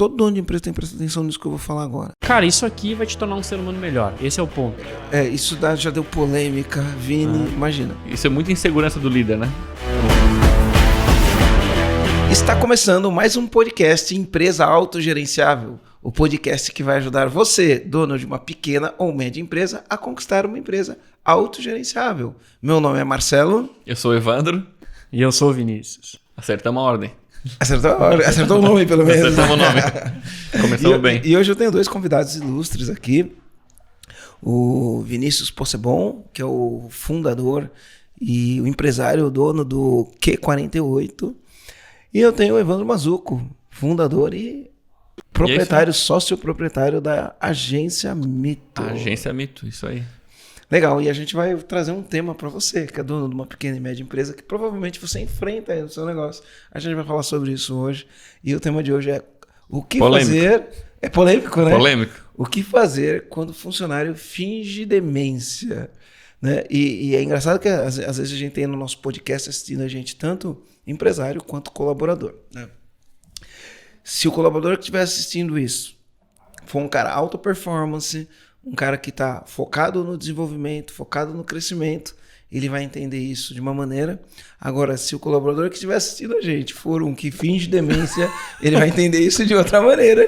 todo dono de empresa tem que prestar atenção nisso que eu vou falar agora. Cara, isso aqui vai te tornar um ser humano melhor. Esse é o ponto. Isso já deu polêmica, Vini, imagina. Isso é muita insegurança do líder, né? Está começando mais um podcast Empresa Autogerenciável. O podcast que vai ajudar você, dono de uma pequena ou média empresa, a conquistar uma empresa autogerenciável. Meu nome é Marcelo. Eu sou o Evandro. E eu sou o Vinícius. Acertamos a ordem. Acertou o nome, pelo menos. Acertamos o nome. Começamos bem. E hoje eu tenho dois convidados ilustres aqui. O Vinícius Possebon, que é o fundador e o empresário, o dono do Q48. E eu tenho o Evandro Mazzuco, fundador e proprietário, sócio-proprietário da Agência Mito. Agência Mito, isso aí. Legal, e a gente vai trazer um tema para você, que é dono de uma pequena e média empresa, que provavelmente você enfrenta aí no seu negócio. A gente vai falar sobre isso hoje. E o tema de hoje é o que fazer... É polêmico, né? Polêmico. O que fazer quando o funcionário finge demência, né? E é engraçado que às vezes a gente tem no nosso podcast assistindo a gente tanto empresário quanto colaborador, né? Se o colaborador que estiver assistindo isso for um cara alta performance, um cara que está focado no desenvolvimento, focado no crescimento, ele vai entender isso de uma maneira. Agora, se o colaborador que estiver assistindo a gente for um que finge demência, ele vai entender isso de outra maneira.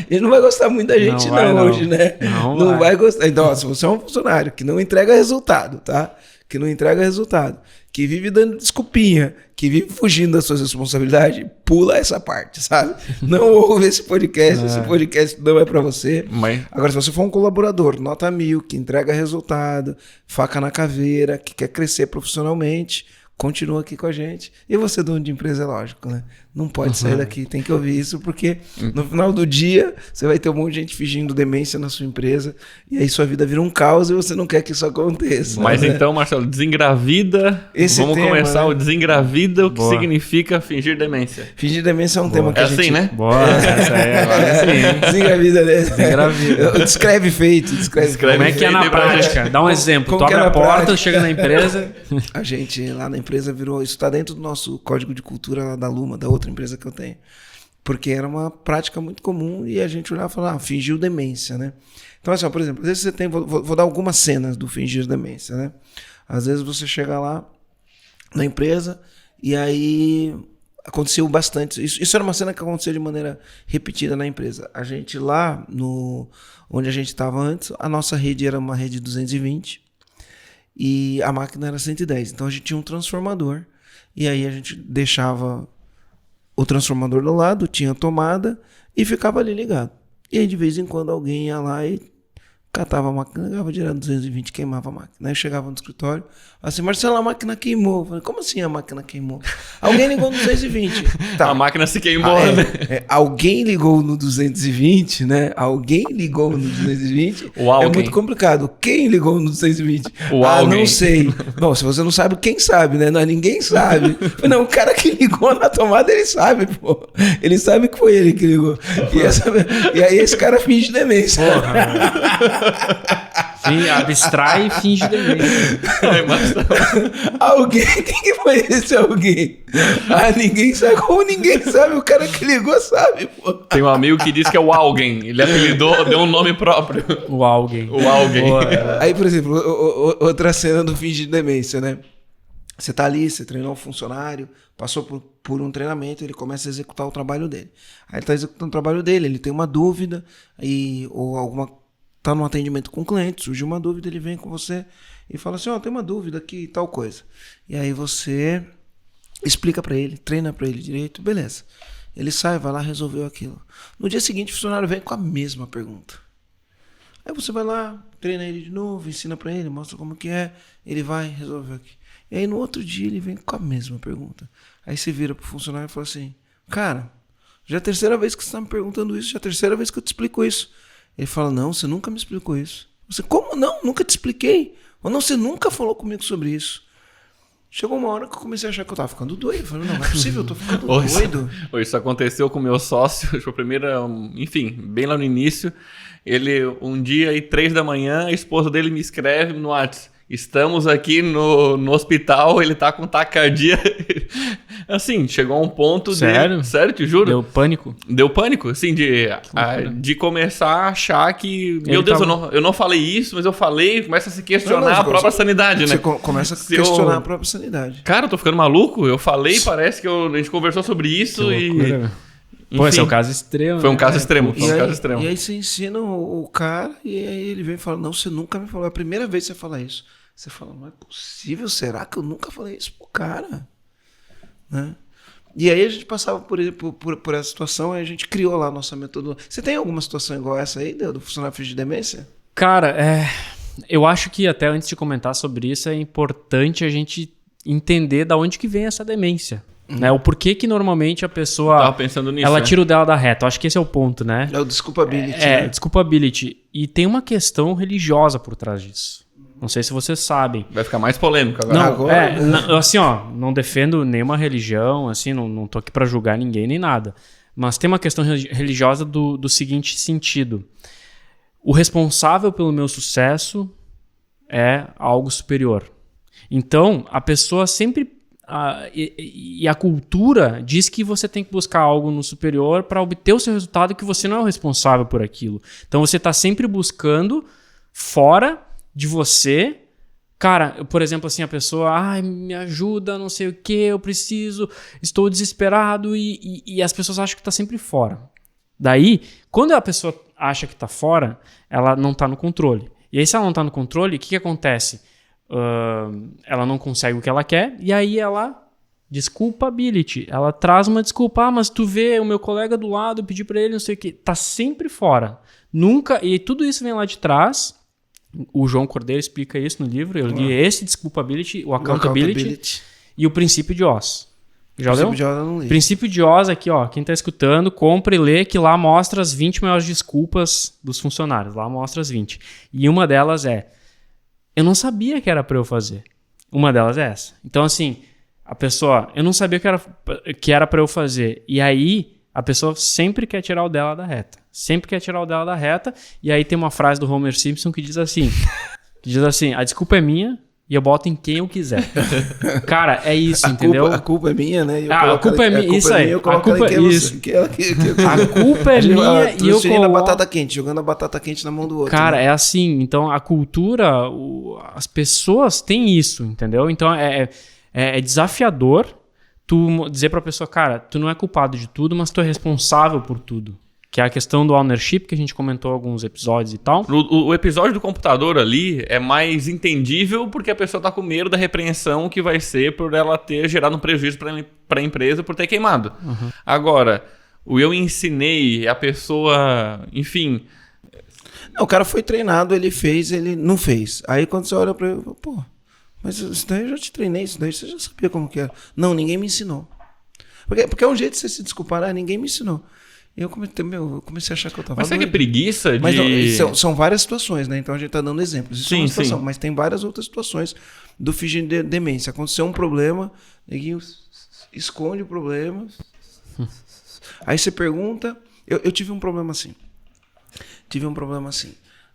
Ele não vai gostar muito da gente hoje, né? Não vai gostar. Então, ó, se você é um funcionário que não entrega resultado, tá? Que não entrega resultado, que vive dando desculpinha, que vive fugindo das suas responsabilidades, pula essa parte, sabe? Não ouve esse podcast, esse podcast não é pra você. Agora, se você for um colaborador, nota 1000, que entrega resultado, faca na caveira, que quer crescer profissionalmente, continua aqui com a gente. E você, dono de empresa, é lógico, né? Não pode sair daqui, tem que ouvir isso, porque no final do dia você vai ter um monte de gente fingindo demência na sua empresa, e aí sua vida vira um caos e você não quer que isso aconteça. Mas né? então, Marcelo, desengravida. Vamos começar, né? O desengravida, o que significa fingir demência. Fingir demência é um tema que a gente... assim, né? Boa, essa é agora sim. Desengravida, né? Desengravida. Descreve feito. Como é que é na prática? Dá um exemplo. Tu abre a porta, chega na empresa... A gente lá na empresa virou... Isso está dentro do nosso código de cultura lá da Luma, da outra empresa que eu tenho. Porque era uma prática muito comum e a gente olhava e falava, fingiu demência, né? Então, assim, ó, por exemplo, às vezes você tem... Vou dar algumas cenas do fingir demência, né? Às vezes você chega lá na empresa e aí aconteceu bastante. Isso era uma cena que acontecia de maneira repetida na empresa. A gente lá, onde a gente estava antes, a nossa rede era uma rede 220 e a máquina era 110. Então a gente tinha um transformador e aí a gente deixava o transformador do lado, tinha tomada e ficava ali ligado. E aí de vez em quando alguém ia lá e catava a máquina, ligava direto 220, queimava a máquina. Aí eu chegava no escritório, assim, Marcelo, a máquina queimou. Eu falei, como assim a máquina queimou? Alguém ligou no 220. Tá. A máquina se queimou, né? Alguém ligou no 220, né? Alguém ligou no 220. É muito complicado. Quem ligou no 220? Não sei. Bom, se você não sabe, quem sabe, né? Não, ninguém sabe. Não, o cara que ligou na tomada, ele sabe, pô. Ele sabe que foi ele que ligou. E aí esse cara finge demência. Porra. Abstrai e finge demência. Alguém, quem que foi esse alguém? Ninguém sabe. Como ninguém sabe? O cara que ligou sabe, pô. Tem um amigo que diz que é o alguém. Ele apelidou, deu um nome próprio. O alguém. Aí, por exemplo, outra cena do fingir demência, né? Você tá ali, você treinou um funcionário, passou por um treinamento, ele começa a executar o trabalho dele. Aí ele tá executando o trabalho dele, ele tem uma dúvida, tá num atendimento com o cliente, surgiu uma dúvida, ele vem com você e fala assim, tem uma dúvida aqui, tal coisa. E aí você explica para ele, treina para ele direito, beleza. Ele sai, vai lá, resolveu aquilo. No dia seguinte, o funcionário vem com a mesma pergunta. Aí você vai lá, treina ele de novo, ensina para ele, mostra como que é, ele vai, resolveu aqui. E aí no outro dia ele vem com a mesma pergunta. Aí você vira pro funcionário e fala assim, cara, já é a terceira vez que você está me perguntando isso, já é a terceira vez que eu te explico isso. Ele fala, não, você nunca me explicou isso. Você, como não? Nunca te expliquei. Ou não, você nunca falou comigo sobre isso. Chegou uma hora que eu comecei a achar que eu tava ficando doido. Eu falei, não é possível, eu tô ficando doido. Isso aconteceu com o meu sócio, foi a primeira, enfim, bem lá no início. Ele, um dia, aí 3 da manhã, a esposa dele me escreve no WhatsApp. estamos aqui no hospital, ele tá com taquicardia. Assim, chegou a um ponto Sério? Sério, te juro. Deu pânico, assim, de começar a achar que... Meu Deus, eu não falei isso, mas eu falei, começa a se questionar a própria sanidade, né? Você começa a questionar a própria sanidade. Cara, eu tô ficando maluco? Eu falei, parece que a gente conversou sobre isso e... Pô, esse é um caso extremo. Foi um caso extremo. E aí você ensina o cara e aí ele vem e fala, não, você nunca me falou. É a primeira vez que você fala isso. Você fala, não é possível, será que eu nunca falei isso pro cara? Né? E aí a gente passava por essa situação e a gente criou lá a nossa metodologia. Você tem alguma situação igual essa aí, do funcionário fingindo demência? Cara, eu acho que até antes de comentar sobre isso é importante a gente entender da onde que vem essa demência. Né? O porquê que normalmente a pessoa tava pensando nisso, ela tira o dela da reta. Eu acho que esse é o ponto, né? É o desculpability. Né? Desculpability. E tem uma questão religiosa por trás disso. Não sei se vocês sabem. Vai ficar mais polêmico agora. Assim, não defendo nenhuma religião, assim, não tô aqui para julgar ninguém nem nada. Mas tem uma questão religiosa do seguinte sentido. O responsável pelo meu sucesso é algo superior. Então, a pessoa sempre... E a cultura diz que você tem que buscar algo no superior para obter o seu resultado, que você não é o responsável por aquilo. Então você está sempre buscando fora de você. Cara, por exemplo, assim, a pessoa, me ajuda, não sei o que, eu preciso, estou desesperado, e as pessoas acham que está sempre fora. Daí, quando a pessoa acha que está fora, ela não está no controle. E aí, se ela não está no controle, o que acontece? Ela não consegue o que ela quer e aí ela desculpability, ela traz uma desculpa, mas tu vê o meu colega do lado, eu pedi pra ele, não sei o que, tá sempre fora, nunca, e tudo isso vem lá de trás. O João Cordeiro explica isso no livro, eu li esse desculpability, o accountability e o princípio de Oz. Já leu? Princípio de Oz aqui, ó, quem tá escutando, compra e lê, que lá mostra as 20 maiores desculpas dos funcionários, lá mostra as 20, e uma delas eu não sabia que era para eu fazer. Uma delas é essa. Então, assim, a pessoa... Eu não sabia que era para eu fazer. E aí, a pessoa sempre quer tirar o dela da reta. Sempre quer tirar o dela da reta. E aí tem uma frase do Homer Simpson que diz assim... a desculpa é minha e eu boto em quem eu quiser. Cara, é isso, entendeu? A culpa é minha, né? A culpa é minha, isso aí. A culpa é isso. A culpa é minha e eu coloco... a batata quente, jogando a batata quente na mão do outro. Cara, né? é assim. Então, a cultura, as pessoas têm isso, entendeu? Então, é desafiador tu dizer pra pessoa, cara, tu não é culpado de tudo, mas tu é responsável por tudo. Que é a questão do ownership, que a gente comentou em alguns episódios e tal. O episódio do computador ali é mais entendível porque a pessoa tá com medo da repreensão que vai ser por ela ter gerado um prejuízo para a empresa por ter queimado. Uhum. Agora, eu ensinei a pessoa, enfim... Não, o cara foi treinado, ele fez, ele não fez. Aí quando você olha pra ele, pô, mas isso daí eu já te treinei, isso daí você já sabia como que era. Não, ninguém me ensinou. Porque é um jeito de você se desculpar, ninguém me ensinou. Eu comecei a achar que eu tava... Mas será que é preguiça de... Mas não, são várias situações, né? Então a gente tá dando exemplos. Isso é uma situação, mas tem várias outras situações do fingir de demência. Aconteceu um problema, neguinho esconde o problema. Aí você pergunta... Eu tive um problema assim.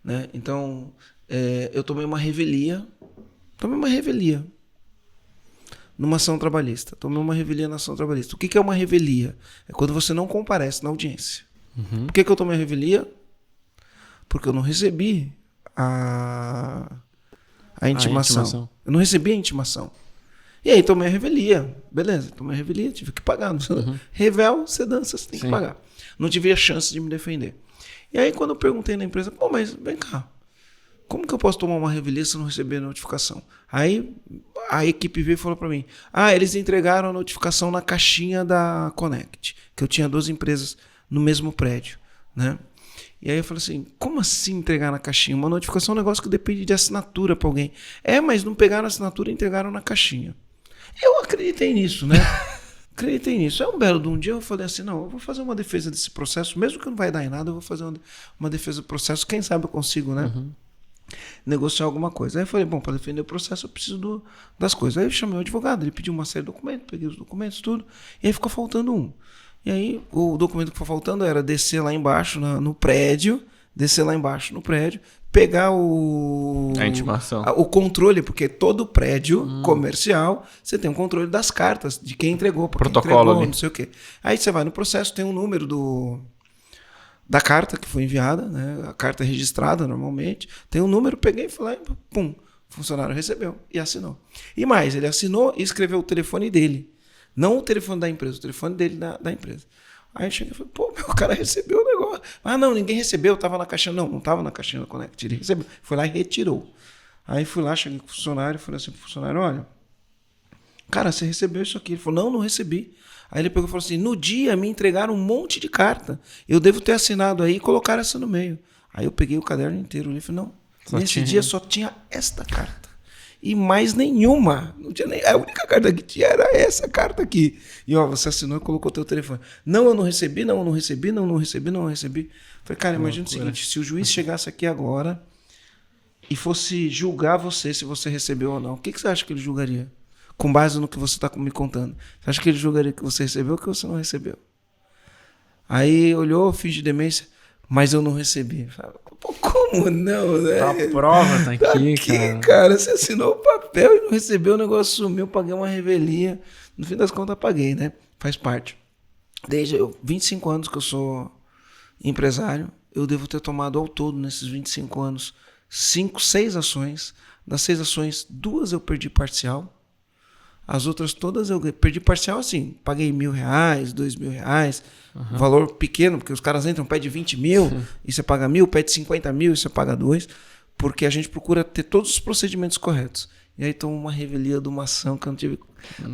Né? Então, eu tomei uma revelia. Numa ação trabalhista. Tomei uma revelia na ação trabalhista. O que é uma revelia? É quando você não comparece na audiência. Uhum. Por que eu tomei a revelia? Porque eu não recebi a intimação. Eu não recebi a intimação. E aí tomei a revelia. Beleza, tomei a revelia, tive que pagar. Uhum. Revel, você dança, você tem que pagar. Não tive a chance de me defender. E aí quando eu perguntei na empresa, pô, mas vem cá. Como que eu posso tomar uma revelia se eu não receber a notificação? Aí a equipe veio e falou para mim, eles entregaram a notificação na caixinha da Connect, que eu tinha 2 empresas no mesmo prédio, né? E aí eu falei assim, como assim entregar na caixinha? Uma notificação é um negócio que depende de assinatura para alguém. Mas não pegaram a assinatura e entregaram na caixinha. Eu acreditei nisso, né? Acreditei nisso. É um belo de um dia eu falei assim, não, eu vou fazer uma defesa desse processo, mesmo que não vai dar em nada, eu vou fazer uma defesa do processo, quem sabe eu consigo, né? Uhum. Negociar alguma coisa. Aí eu falei, bom, para defender o processo eu preciso das coisas. Aí eu chamei o advogado, ele pediu uma série de documentos, peguei os documentos, tudo, e aí ficou faltando um. E aí o documento que foi faltando era descer lá embaixo no prédio, descer lá embaixo no prédio, pegar A intimação. o controle, porque todo prédio comercial, você tem um controle das cartas, de quem entregou, para quem Protocolo entregou, ali. não sei o quê. Aí você vai no processo, tem um número da carta que foi enviada, né? A carta é registrada normalmente, tem um número, peguei e fui lá e pum, o funcionário recebeu e assinou. E mais, ele assinou e escreveu o telefone dele, não o telefone da empresa, o telefone dele da empresa. Aí eu cheguei e falei, pô, meu, o cara recebeu o negócio. Ah, não, ninguém recebeu, tava na caixinha. Não tava na caixinha da Connect, ele recebeu. Foi lá e retirou. Aí fui lá, cheguei com o funcionário, falei assim pro funcionário, olha, cara, você recebeu isso aqui? Ele falou, não recebi. Aí ele pegou e falou assim, no dia me entregaram um monte de carta, eu devo ter assinado aí e colocar essa no meio. Aí eu peguei o caderno inteiro e falei, não, nesse dia só tinha esta carta. E mais nenhuma. Não tinha nem, a única carta que tinha era essa carta aqui. E ó, você assinou e colocou teu telefone. Não, eu não recebi, não, eu não recebi, não, eu não recebi, não, eu recebi. Falei, cara, imagina o seguinte, se o juiz chegasse aqui agora e fosse julgar você, se você recebeu ou não, o que você acha que ele julgaria? Com base no que você está me contando. Você acha que ele julgaria que você recebeu ou que você não recebeu? Aí olhou, finge demência, mas eu não recebi. Falei, pô, como não, né? Tá a prova, tá aqui, cara. Você assinou o papel e não recebeu, o negócio sumiu, paguei uma revelia. No fim das contas, paguei, né? Faz parte. Desde 25 anos que eu sou empresário, eu devo ter tomado ao todo, nesses 25 anos, 6 ações. Das 6 ações, 2 eu perdi parcial. As outras todas eu perdi parcial assim, paguei R$1.000, R$2.000, valor pequeno, porque os caras entram, pede 20 mil, e você paga 1.000, pede 50 mil e você paga 2, porque a gente procura ter todos os procedimentos corretos. E aí toma uma revelia de uma ação que eu não tive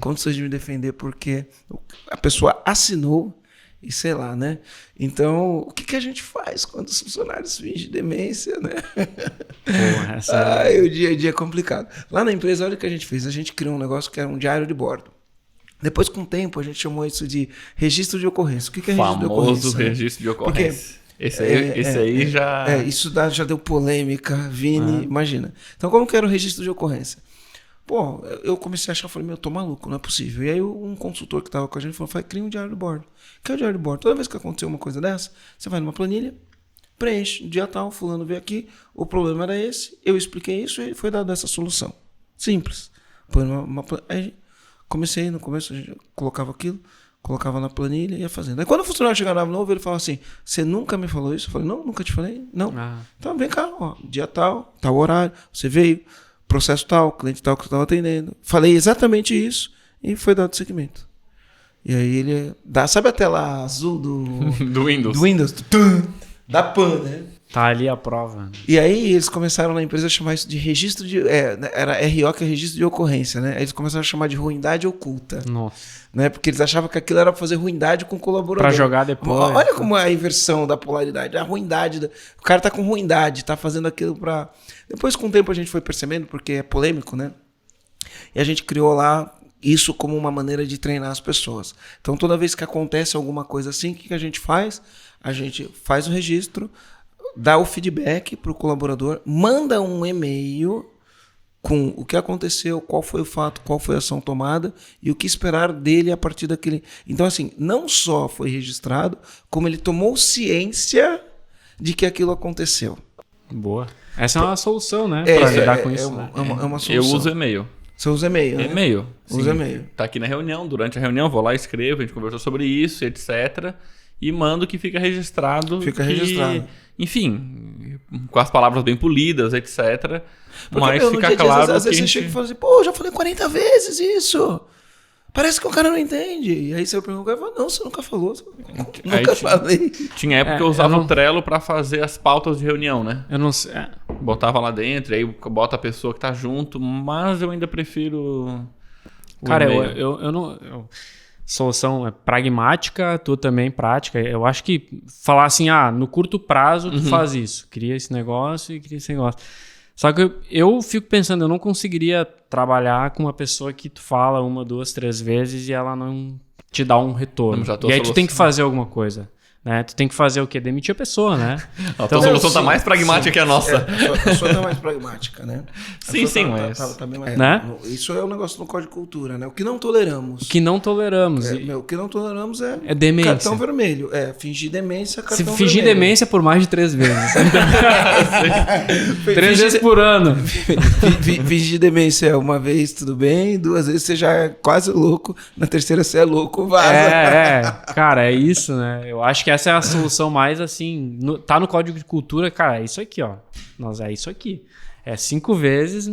condições de me defender, porque a pessoa assinou e sei lá, né? Então, o que a gente faz quando os funcionários fingem demência, né? Porra, o dia a dia é complicado. Lá na empresa, olha o que a gente fez. A gente criou um negócio que era um diário de bordo. Depois, com o tempo, a gente chamou isso de registro de ocorrência. O que é registro de ocorrência? Famoso registro de ocorrência. Esse aí já... isso já deu polêmica, Vini, imagina. Então, como que era o registro de ocorrência? Pô, eu comecei a achar, falei, meu, eu tô maluco, não é possível. E aí um consultor que estava com a gente falou, cria um diário de bordo. Que é o diário de bordo? Toda vez que acontecer uma coisa dessa, você vai numa planilha, preenche, dia tal, fulano veio aqui, o problema era esse, eu expliquei isso e foi dada essa solução. Simples. Põe aí comecei, no começo a gente colocava aquilo, colocava na planilha e ia fazendo. Aí quando o funcionário chegava novo, ele falava assim, você nunca me falou isso? Eu falei, não, nunca te falei, não. Então vem cá, ó, dia tal, tal horário, você veio, processo tal, cliente tal que eu estava atendendo. Falei exatamente isso e foi dado seguimento. E aí ele dá, sabe a tela azul do Windows? Do Windows, da PAN, né? Tá ali a prova. E aí eles começaram na empresa a chamar isso de registro de... era RO, que é registro de ocorrência, né? Aí eles começaram a chamar de ruindade oculta. Nossa. Né? Porque eles achavam que aquilo era pra fazer ruindade com o colaborador. Pra jogar depois. Olha como é a inversão da polaridade. A ruindade. O cara tá com ruindade, tá fazendo aquilo pra... Depois, com o tempo, a gente foi percebendo, porque é polêmico, né? E a gente criou lá isso como uma maneira de treinar as pessoas. Então, toda vez que acontece alguma coisa assim, o que a gente faz? A gente faz o registro, dá o feedback para o colaborador, manda um e-mail com o que aconteceu, qual foi o fato, qual foi a ação tomada e o que esperar dele a partir daquele... Então, assim, não só foi registrado, como ele tomou ciência de que aquilo aconteceu. Boa. Essa é uma solução, né? Para lidar com isso. É uma solução. Eu uso e-mail. Você usa e-mail, né? E-mail. Usa e-mail. Tá aqui na reunião, durante a reunião, vou lá, escrevo, a gente conversou sobre isso, etc. E mando que fica registrado. Fica registrado. Enfim, com as palavras bem polidas, etc. Porque, mas meu, fica claro às vezes que você chega e fala assim, pô, eu já falei 40 vezes isso. Parece que o cara não entende. E aí você pergunta, não, você nunca falou. Nunca falei. Tinha época que eu usava o Trello para fazer as pautas de reunião, né? Eu não sei. Botava lá dentro, aí bota a pessoa que tá junto, mas eu ainda prefiro... Cara, eu não... Solução é pragmática, tu também prática. Eu acho que falar assim, no curto prazo tu faz isso. Cria esse negócio e cria esse negócio. Só que eu fico pensando, eu não conseguiria trabalhar com uma pessoa que tu fala 1, 2, 3 vezes e ela não te dá um retorno. E aí tu tem que fazer alguma coisa. né? Tu tem que fazer o quê? Demitir a pessoa, né? A tua solução tá mais pragmática que a nossa. A sua tá mais pragmática, né? Sim, mas... Tá bem mais, né? Isso é um negócio no Código de Cultura, né? O que não toleramos. O que não toleramos. O que não toleramos é demência. Cartão vermelho. Fingir demência, cartão vermelho. Se fingir demência por mais de 3 vezes. 3 vezes por ano. Fingir demência uma vez, tudo bem. 2 vezes você já é quase louco. Na terceira você é louco, vaza. Cara, é isso, né? Eu acho que essa é a solução mais assim. Tá no Código de Cultura, cara, é isso aqui, ó. É isso aqui. É 5 vezes,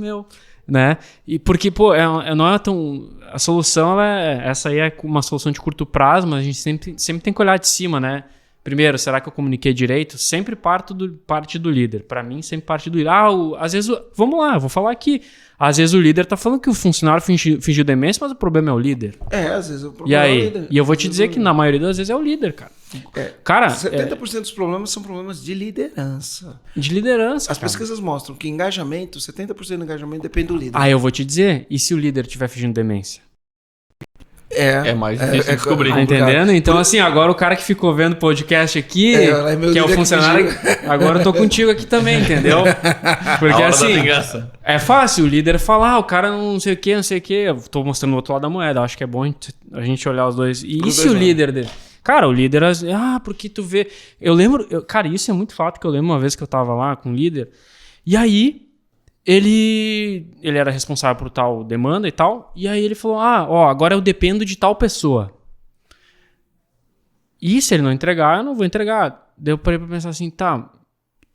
né? E porque, pô, não é tão. A solução, essa aí é uma solução de curto prazo, mas a gente sempre tem que olhar de cima, né? Primeiro, será que eu comuniquei direito? Sempre parte do líder. Para mim, sempre parte do líder. Às vezes, vamos lá, eu vou falar aqui. Às vezes o líder tá falando que o funcionário fingiu demência, mas o problema é o líder. Às vezes o problema é o líder. E eu vou te dizer que na maioria das vezes é o líder, cara. Cara, 70% dos problemas são problemas de liderança. De liderança. As pesquisas mostram que engajamento, 70% do engajamento depende do líder. Eu vou te dizer, e se o líder estiver fingindo demência? É mais difícil descobrir. Tá entendendo? Então, assim, agora o cara que ficou vendo o podcast aqui, que é o funcionário, agora eu tô contigo aqui também, entendeu? Porque assim, é fácil o líder falar, o cara não sei o que, eu tô mostrando o outro lado da moeda, eu acho que é bom a gente olhar os dois. E se o líder dele? Cara, o líder, porque tu vê... Eu lembro, cara, isso é muito fato, que eu lembro uma vez que eu tava lá com o líder, e aí... Ele era responsável por tal demanda e tal. E aí ele falou, agora eu dependo de tal pessoa. E se ele não entregar, eu não vou entregar. Daí eu parei pra pensar assim, tá.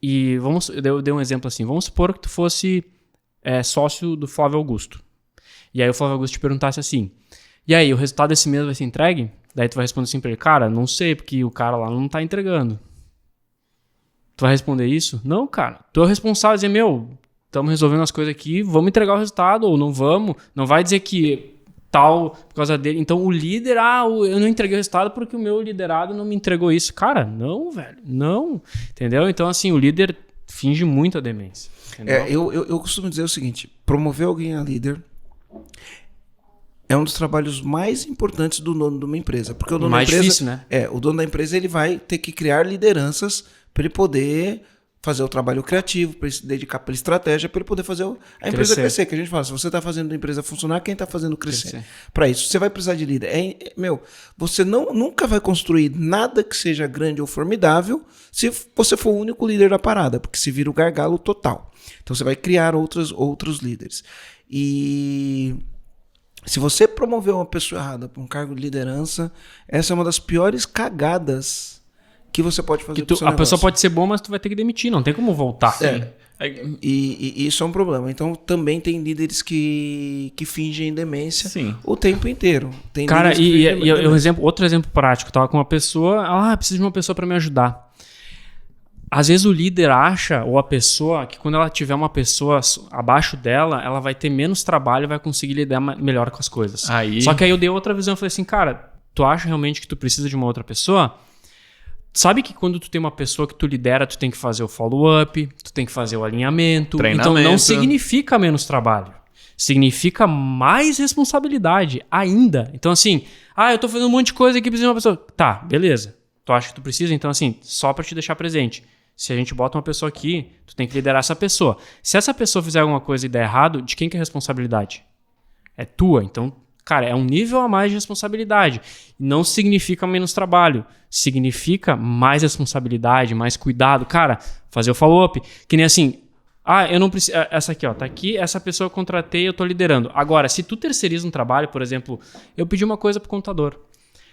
E eu dei um exemplo assim. Vamos supor que tu fosse sócio do Flávio Augusto. E aí o Flávio Augusto te perguntasse assim, e aí, o resultado desse mês vai ser entregue? Daí tu vai responder assim pra ele, cara, não sei, porque o cara lá não tá entregando. Tu vai responder isso? Não, cara. Tu é o responsável, dizer, estamos resolvendo as coisas aqui, vamos entregar o resultado ou não vamos. Não vai dizer que tal por causa dele. Então o líder, eu não entreguei o resultado porque o meu liderado não me entregou isso. Cara, não, velho, não. Entendeu? Então assim, o líder finge muito a demência. Eu costumo dizer o seguinte, promover alguém a líder é um dos trabalhos mais importantes do dono de uma empresa. Porque o dono mais da empresa, difícil, né? O dono da empresa ele vai ter que criar lideranças para ele poder... fazer o trabalho criativo, para ele se dedicar pela estratégia, para ele poder fazer a empresa crescer. Que a gente fala, se você está fazendo a empresa funcionar, quem está fazendo crescer? Para isso, você vai precisar de líder. Você nunca vai construir nada que seja grande ou formidável se você for o único líder da parada, porque se vira o gargalo total. Então você vai criar outros líderes. E se você promover uma pessoa errada para um cargo de liderança, essa é uma das piores cagadas que você pode fazer pro seu negócio. Pessoa pode ser boa, mas tu vai ter que demitir, não tem como voltar. E isso é um problema. Então também tem líderes que fingem demência o tempo inteiro. Tem cara, outro exemplo prático, eu tava com uma pessoa, preciso de uma pessoa para me ajudar. Às vezes o líder acha, ou a pessoa, que quando ela tiver uma pessoa abaixo dela, ela vai ter menos trabalho e vai conseguir lidar melhor com as coisas. Só que aí eu dei outra visão, eu falei assim, cara, tu acha realmente que tu precisa de uma outra pessoa? Sabe que quando tu tem uma pessoa que tu lidera, tu tem que fazer o follow-up, tu tem que fazer o alinhamento. Então não significa menos trabalho. Significa mais responsabilidade ainda. Então assim, eu tô fazendo um monte de coisa aqui, preciso de uma pessoa. Tá, beleza. Tu acha que tu precisa? Então assim, só pra te deixar presente. Se a gente bota uma pessoa aqui, tu tem que liderar essa pessoa. Se essa pessoa fizer alguma coisa e der errado, de quem que é a responsabilidade? É tua. Então, cara, é um nível a mais de responsabilidade. Não significa menos trabalho. Significa mais responsabilidade, mais cuidado. Cara, fazer o follow-up. Que nem assim, eu não preciso... Essa aqui, ó, tá aqui, essa pessoa eu contratei, eu tô liderando. Agora, se tu terceiriza um trabalho, por exemplo, eu pedi uma coisa pro contador.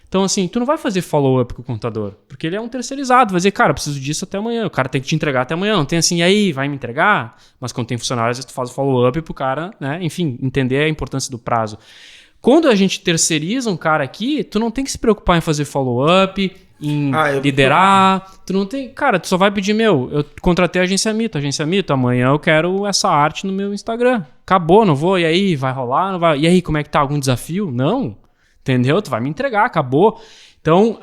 Então, assim, tu não vai fazer follow-up com o contador, porque ele é um terceirizado. Vai dizer, cara, eu preciso disso até amanhã. O cara tem que te entregar até amanhã. Não tem assim, e aí, vai me entregar? Mas quando tem funcionário, às vezes tu faz o follow-up pro cara, né? Enfim, entender a importância do prazo. Quando a gente terceiriza um cara aqui, tu não tem que se preocupar em fazer follow-up, em liderar. Tu não tem... Cara, tu só vai pedir, eu contratei a Agência Mito, amanhã eu quero essa arte no meu Instagram. Acabou, não vou? E aí, vai rolar? Não vai? E aí, como é que tá? Algum desafio? Não. Entendeu? Tu vai me entregar, acabou. Então,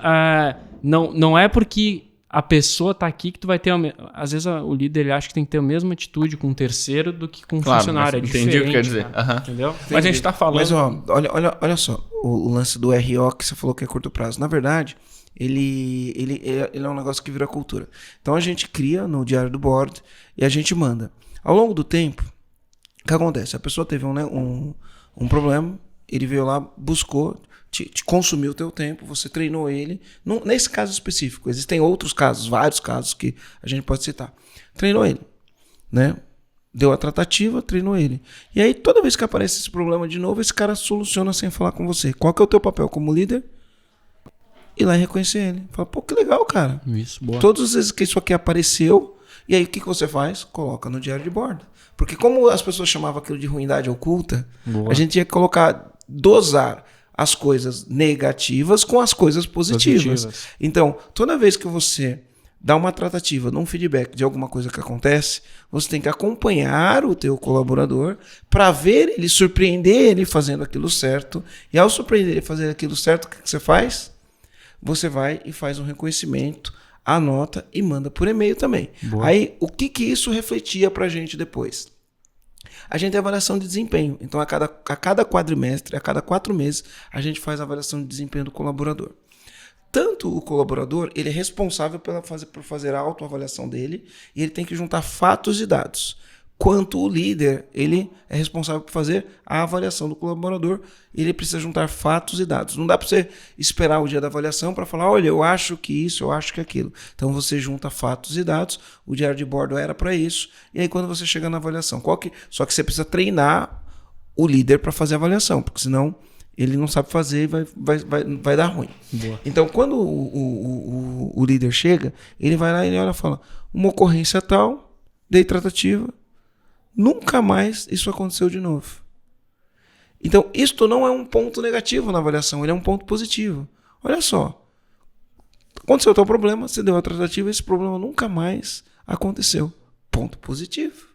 não é porque a pessoa tá aqui que tu vai ter... Às vezes o líder ele acha que tem que ter a mesma atitude com um terceiro do que com um funcionário. Entendi o que quer dizer. Entendeu? Entendi. Mas a gente tá falando... Mas olha só, o lance do RO que você falou que é curto prazo. Na verdade, ele é um negócio que vira cultura. Então a gente cria no diário do board e a gente manda. Ao longo do tempo, o que acontece? A pessoa teve um problema, ele veio lá, buscou, te consumiu o teu tempo, você treinou ele. Nesse caso específico, existem outros casos, vários casos que a gente pode citar. Treinou ele, né? Deu a tratativa, treinou ele. E aí, toda vez que aparece esse problema de novo, esse cara soluciona sem falar com você. Qual que é o teu papel como líder? Ir lá e reconhecer ele. Fala, pô, que legal, cara. Isso, boa. Todas as vezes que isso aqui apareceu, e aí o que você faz? Coloca no diário de bordo. Porque como as pessoas chamavam aquilo de ruindade oculta, boa. a gente tinha que dosar as coisas negativas com as coisas positivas. Então, toda vez que você dá uma tratativa, dá um feedback de alguma coisa que acontece, você tem que acompanhar o teu colaborador para ver ele, surpreender ele fazendo aquilo certo. E ao surpreender ele fazendo aquilo certo, o que você faz? Você vai e faz um reconhecimento, anota e manda por e-mail também. Boa. Aí, o que isso refletia para a gente depois? A gente tem avaliação de desempenho. Então, a cada quadrimestre, a cada 4 meses, a gente faz a avaliação de desempenho do colaborador. Tanto o colaborador, ele é responsável por fazer a autoavaliação dele e ele tem que juntar fatos e dados. Quanto o líder, ele é responsável por fazer a avaliação do colaborador, ele precisa juntar fatos e dados. Não dá para você esperar o dia da avaliação para falar, olha, eu acho que isso, eu acho que aquilo. Então você junta fatos e dados, o diário de bordo era para isso, e aí quando você chega na avaliação, só que você precisa treinar o líder para fazer a avaliação, porque senão ele não sabe fazer e vai dar ruim. Boa. Então, quando o líder chega, ele vai lá e ele olha e fala, uma ocorrência tal, dei tratativa, nunca mais isso aconteceu de novo. Então, isto não é um ponto negativo na avaliação, ele é um ponto positivo. Olha só, aconteceu tal problema, você deu a tratativa, esse problema nunca mais aconteceu. Ponto positivo.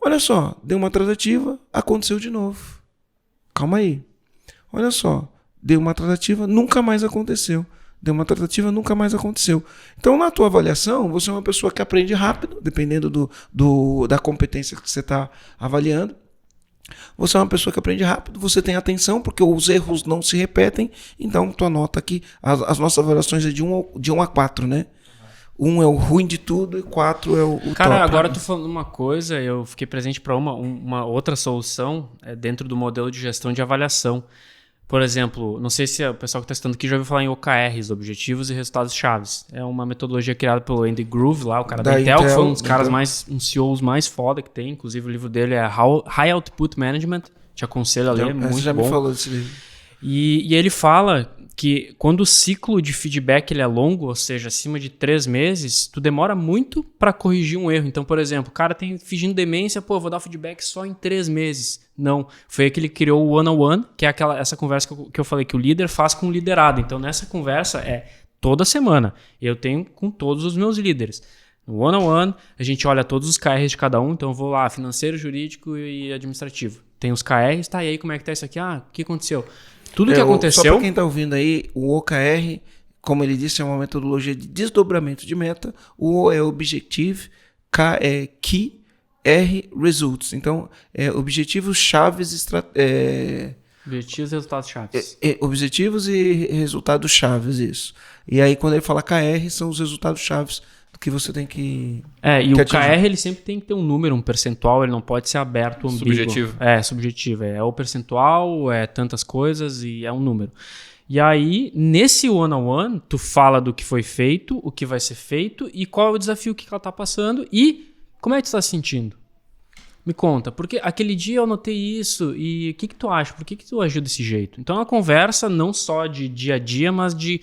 Olha só, deu uma tratativa, aconteceu de novo. Calma aí. Olha só, deu uma tratativa, nunca mais aconteceu. Deu uma tratativa, nunca mais aconteceu. Então, na tua avaliação, você é uma pessoa que aprende rápido, dependendo da competência que você está avaliando. Você é uma pessoa que aprende rápido, você tem atenção, porque os erros não se repetem. Então, tu anota aqui, as nossas avaliações é de 1 a 4, né? 1 é o ruim de tudo e 4 é o Cara, top. agora tu falando uma coisa, eu fiquei presente para uma outra solução dentro do modelo de gestão de avaliação. Por exemplo, não sei se o pessoal que está estudando aqui já ouviu falar em OKRs, Objetivos e Resultados Chaves. É uma metodologia criada pelo Andy Grove, lá, o cara da Intel, que foi um dos caras CEOs mais foda que tem. Inclusive, o livro dele é High Output Management. Te aconselho a ler, muito já bom. Me falou desse livro. E ele fala que quando o ciclo de feedback ele é longo, ou seja, acima de 3 meses, tu demora muito para corrigir um erro. Então, por exemplo, o cara tem fingindo demência, pô, eu vou dar feedback só em 3 meses. Não, foi aí que ele criou o one-on-one, que é essa conversa que eu falei que o líder faz com o liderado. Então, nessa conversa é toda semana. Eu tenho com todos os meus líderes. No one-on-one, a gente olha todos os KRs de cada um. Então, eu vou lá, financeiro, jurídico e administrativo. Tem os KRs, tá, e aí como é que tá isso aqui? Ah, o que aconteceu? Tudo que aconteceu... Só para quem está ouvindo aí, o OKR, como ele disse, é uma metodologia de desdobramento de meta. O O é Objective, K é Key, R, Results. Então, objetivos, chaves... Objetivos e resultados chaves. Objetivos e resultados chaves, isso. E aí, quando ele fala KR, são os resultados chaves que você tem que e o KR ele sempre tem que ter um número, um percentual, ele não pode ser aberto, ambíguo. Subjetivo. Subjetivo. É o percentual, é tantas coisas e é um número. E aí, nesse one-on-one, tu fala do que foi feito, o que vai ser feito e qual é o desafio que ela tá passando e como é que tu tá se sentindo. Me conta, porque aquele dia eu notei isso e o que tu acha? Por que tu agiu desse jeito? Então, é uma conversa não só de dia a dia, mas de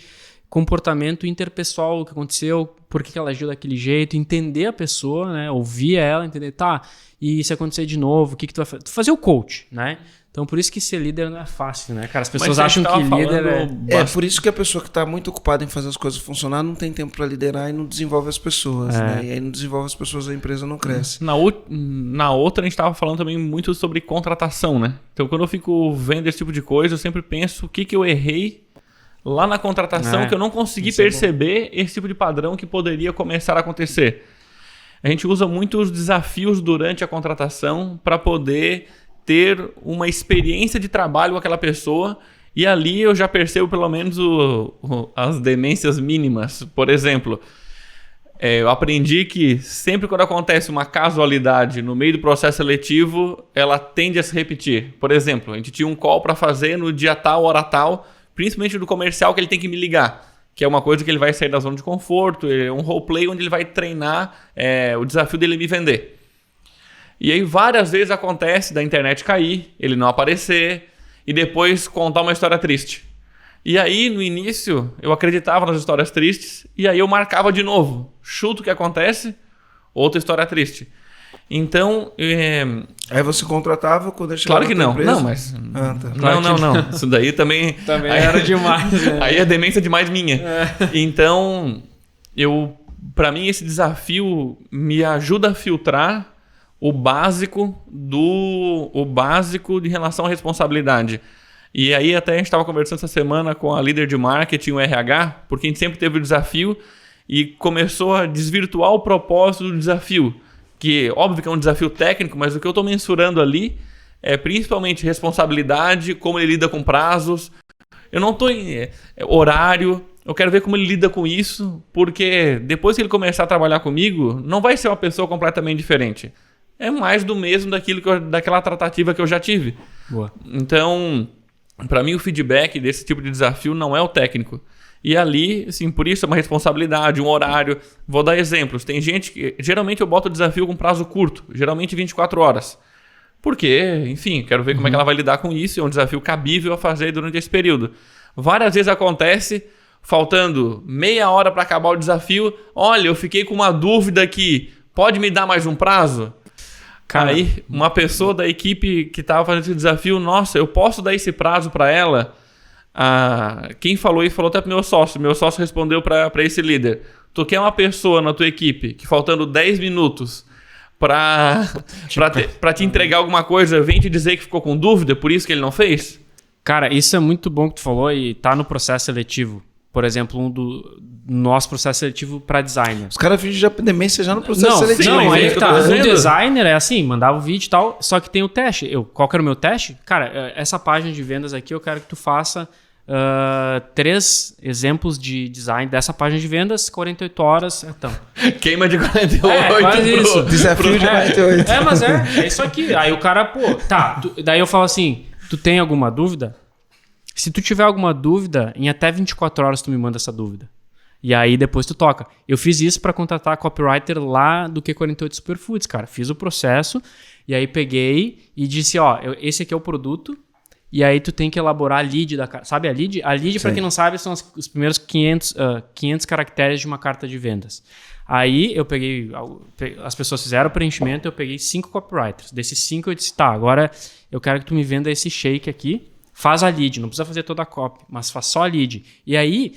comportamento interpessoal, o que aconteceu, por que ela agiu daquele jeito, entender a pessoa, né? Ouvir ela, entender, tá, e se acontecer de novo, o que tu vai fazer? Fazer o coach, né? Então, por isso que ser líder não é fácil, né, cara? As pessoas acham que líder é por isso que a pessoa que está muito ocupada em fazer as coisas funcionar não tem tempo para liderar e não desenvolve as pessoas, né? E aí não desenvolve as pessoas, a empresa não cresce. Na outra, a gente estava falando também muito sobre contratação, né? Então, quando eu fico vendo esse tipo de coisa, eu sempre penso o que eu errei lá na contratação que eu não consegui perceber esse tipo de padrão que poderia começar a acontecer. A gente usa muito os desafios durante a contratação para poder ter uma experiência de trabalho com aquela pessoa E ali eu já percebo pelo menos as demências mínimas. Por exemplo, eu aprendi que sempre quando acontece uma casualidade no meio do processo seletivo, ela tende a se repetir. Por exemplo, a gente tinha um call para fazer no dia tal, hora tal, principalmente do comercial que ele tem que me ligar. Que é uma coisa que ele vai sair da zona de conforto, é um roleplay onde ele vai treinar o desafio dele me vender. E aí várias vezes acontece da internet cair, ele não aparecer e depois contar uma história triste. E aí no início eu acreditava nas histórias tristes e aí eu marcava de novo. Chuta o que acontece, outra história triste. Então... Aí você contratava quando ele chegava claro que na não. empresa? Não, mas... Claro Não. Isso daí também... Também era demais, né? Aí é demência demais minha. Então, para mim, esse desafio me ajuda a filtrar o básico de relação à responsabilidade. E aí até a gente estava conversando essa semana com a líder de marketing, o RH, porque a gente sempre teve o desafio e começou a desvirtuar o propósito do desafio. Que óbvio que é um desafio técnico, mas o que eu estou mensurando ali é principalmente responsabilidade, como ele lida com prazos. Eu não estou em horário, eu quero ver como ele lida com isso, porque depois que ele começar a trabalhar comigo, não vai ser uma pessoa completamente diferente. É mais do mesmo daquela tratativa que eu já tive. Boa. Então, para mim o feedback desse tipo de desafio não é o técnico. E ali, assim, por isso é uma responsabilidade, um horário. Vou dar exemplos. Tem gente que... Geralmente eu boto o desafio com prazo curto. Geralmente 24 horas. Porque, enfim, quero ver como é que ela vai lidar com isso. É um desafio cabível a fazer durante esse período. Várias vezes acontece, faltando meia hora para acabar o desafio. Olha, eu fiquei com uma dúvida aqui. Pode me dar mais um prazo? Cara, aí, uma pessoa da equipe que estava fazendo esse desafio, nossa, eu posso dar esse prazo para ela? Quem falou isso falou até pro meu sócio. Meu sócio respondeu para esse líder: tu quer uma pessoa na tua equipe que faltando 10 minutos para te entregar alguma coisa, vem te dizer que ficou com dúvida, por isso que ele não fez? Cara, isso é muito bom que tu falou e tá no processo seletivo. Por exemplo, do nosso processo seletivo para designer. Os caras fingem já demência já no processo seletivo. Não, aí que tá. tô O dizendo. designer é assim, mandava o vídeo e tal, só que tem o teste. Qual que era o meu teste? Cara, essa página de vendas aqui eu quero que tu faça 3 exemplos de design dessa página de vendas, 48 horas. Então. Queima de 48 quase isso. Desafio de 48. Mas é isso aqui. Aí o cara, pô, tá. Daí eu falo assim, tu tem alguma dúvida? Se tu tiver alguma dúvida, em até 24 horas tu me manda essa dúvida. E aí depois tu toca. Eu fiz isso para contratar copywriter lá do Q48 Superfoods, cara. Fiz o processo e aí peguei e disse, ó, esse aqui é o produto e aí tu tem que elaborar a lead da carta. Sabe a lead? A lead, para quem não sabe, são os primeiros 500 caracteres de uma carta de vendas. Aí eu peguei, as pessoas fizeram o preenchimento, eu peguei 5 copywriters. Desses 5 eu disse, tá, agora eu quero que tu me venda esse shake aqui. Faz a lead, não precisa fazer toda a copy, mas faz só a lead. E aí,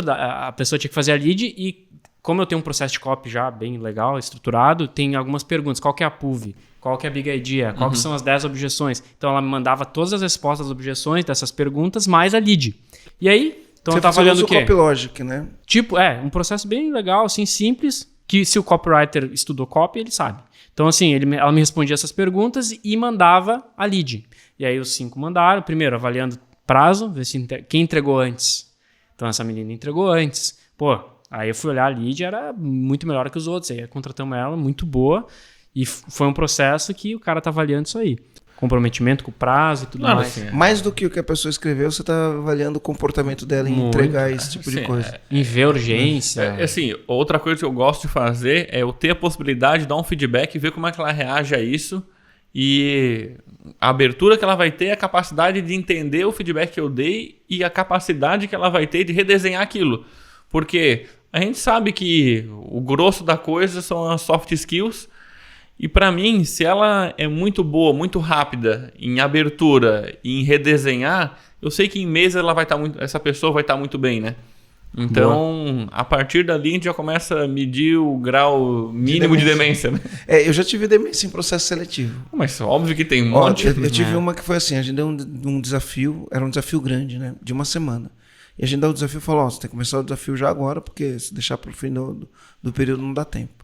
a pessoa tinha que fazer a lead e, como eu tenho um processo de copy já bem legal, estruturado, tem algumas perguntas. Qual que é a PUV? Qual que é a Big Idea? Qual que são as 10 objeções? Então, ela me mandava todas as respostas às objeções dessas perguntas, mais a lead. E aí, então eu tava olhando o quê? Copy Logic, né? Tipo, um processo bem legal, assim, simples, que se o copywriter estudou copy, ele sabe. Então, assim, ela me respondia essas perguntas e mandava a lead. E aí os 5 mandaram, primeiro avaliando prazo, ver se quem entregou antes. Então essa menina entregou antes. Pô, aí eu fui olhar a lead, era muito melhor que os outros. Aí contratamos ela, muito boa. E foi um processo que o cara tá avaliando isso aí. Comprometimento com o prazo e tudo mais. Assim, Mais do que o que a pessoa escreveu, você tá avaliando o comportamento dela em entregar esse tipo de coisa. Em ver urgência. Assim, outra coisa que eu gosto de fazer é eu ter a possibilidade de dar um feedback e ver como é que ela reage a isso. E a abertura que ela vai ter, a capacidade de entender o feedback que eu dei e a capacidade que ela vai ter de redesenhar aquilo. Porque a gente sabe que o grosso da coisa são as soft skills. E para mim, se ela é muito boa, muito rápida em abertura e em redesenhar, eu sei que em meses essa pessoa vai estar muito bem, né? Então, a partir dali a gente já começa a medir o grau mínimo de demência, né? Eu já tive demência em processo seletivo. Mas óbvio que tem um monte. Eu tive uma que foi assim, a gente deu um desafio, era um desafio grande, né? De uma semana. E a gente deu o desafio e falou, você tem que começar o desafio já agora, porque se deixar para o fim do período não dá tempo.